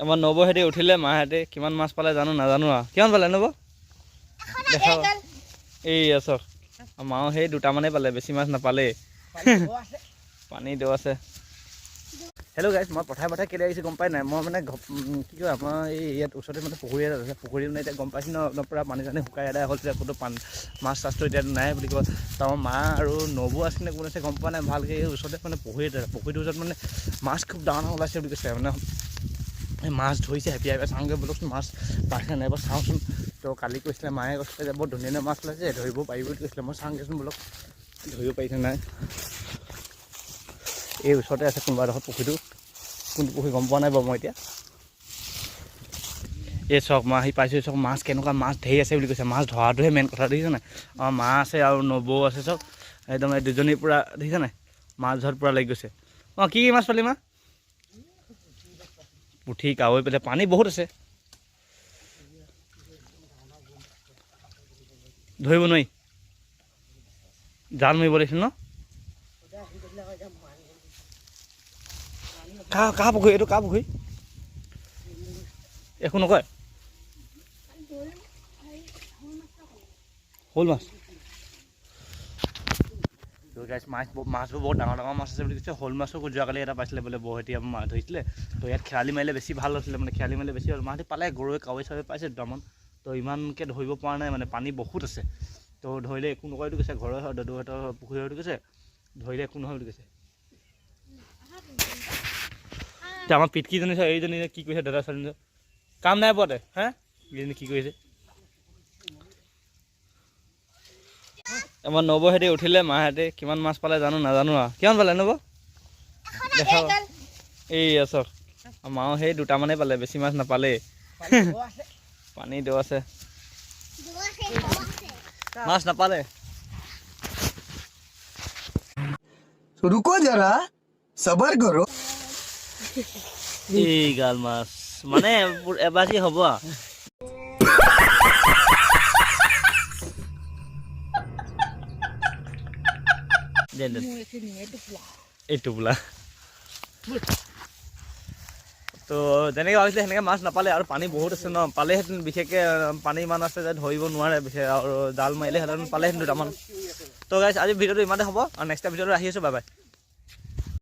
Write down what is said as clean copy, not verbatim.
আমাৰ নবহেঁতি উঠিলে মাহেঁতি কিমান মাছ পালে জানো নাজানো আৰু কিমান পালে নব দেখা এই আছক মাও সেই দুটামানেই পালে বেছি মাছ নাপালেই পানী দ আছে। হেল্ল' গাইজ, মই পথাৰে কেলৈ আহিছোঁ গম পাই নাই? মই মানে কি কয় আমাৰ এই ইয়াত ওচৰতে মানে পুখুৰী এটা আছে। পুখুৰী মানে এতিয়া গম পাইছোঁ ন পূৰা পানী চানী শুকাই এদাই হ'ল। এতিয়া ক'তো মাছ চাছটো এতিয়া নাই বুলি কয়। তাৰ মা আৰু নবৌ আছেনে কোন আছে গম পোৱা নাই ভালকৈ। এই ওচৰতে মানে পুখুৰী এটা, পুখুৰীটোৰ ওচৰত মানে মাছ খুব ডাঙৰ ওলাইছে বুলি কৈছে। মানে মাছ ধৰিছে হেপিয়াই চাওঁগৈ বোলকচোন মাছ পাইছে নাই এবাৰ চাওঁচোন। তো কালি কৈছিলে মায়ে কৈছিলে যে বৰ ধুনীয়া মাছ ওলাইছে ধৰিব পাৰিব বুলি কৈছিলে। মই চাওঁগৈচোন বোলক ধৰিব পাৰিছে নাই। এই ওচৰতে আছে কোনোবা এডোখৰ পুখুৰীটো, কোনটো পুখুৰী গম পোৱা নাই বাৰু মই এতিয়া। এই চাওক মা আহি পাইছোঁ, চাওক মাছ কেনেকুৱা মাছ ধেৰ আছে বুলি কৈছে। মাছ ধৰাটোহে মেইন কথা, দেখিছে নাই? আমাৰ মা আছে আৰু নবৌ আছে, চাওক একদম এই দুজনী পূৰা দেখিছে নাই মাছ ধৰাত পূৰা লাগি গৈছে। অঁ কি মাছ পালি মা? পুঠি কাৱৈ পেলাই পানী বহুত আছে, ধৰিব নোৱাৰি। জাল মাৰিব লাগিছিল ন? কাৰ পুখুৰী এইটো? কাৰ পুখুৰী? একো নকয় শ'ল মাছ। মাছবোৰ বহুত ডাঙৰ ডাঙৰ মাছ আছে বুলি কৈছে। শ'ল মাছো যোৱাকালি এটা পাইছিলে বোলে বৌহেঁতি মাছ ধৰিছিলে। তো ইয়াত খেৱালি মাৰিলে বেছি ভাল হৈছিলে, মানে খেৱালি মাৰিলে বেছি ভাল। মাহঁতি পালে গৰৈ কাৱৈ চাৱৈ পাইছে দুটামান। তো ইমানকৈ ধৰিব পৰা নাই, মানে পানী বহুত আছে। তো ধৰিলে একো নকয় বুলি কৈছে। ঘৰৰ দদৌহঁতৰ পুখুৰী বুলি কৈছে, ধৰিলে একো নহয় বুলি কৈছে। এতিয়া আমাৰ পিতকিজনী এইজনী কি কৈছে দাদা ছোৱালীজনী কাম নাই পোৱাতে হা এইজনী কি কৰিছে? আমাৰ নবহেঁতি উঠিলে মাহেঁতি কিমান মাছ পালে জানো নাজানো আৰু কিমান পালে নব দেখা এই আছক মাও সেই দুটামানেই পালে বেছি মাছ নাপালেই। পানী দ আছে, মাছ নাপালে। रुको जरा सबर करो। এই গাল মাছ মানে এবাজি হ'ব আৰু এইটো বোলা। তো যেনেকৈ ভাবিছিলে সেনেকৈ মাছ নাপালে আৰু পানী বহুত আছে ন। পালেহেঁতেন, বিশেষকৈ পানী ইমান আছে যে ধৰিব নোৱাৰে বিশেষ, আৰু জাল মাৰিলেহেঁতেন পালেহেঁতেন দুটামান। তো গাইজ আজি ভিডিঅ'টো ইমানতে হ'ব, আৰু নেক্সট ভিডিঅ'টো আহি আছোঁ। Bye bye.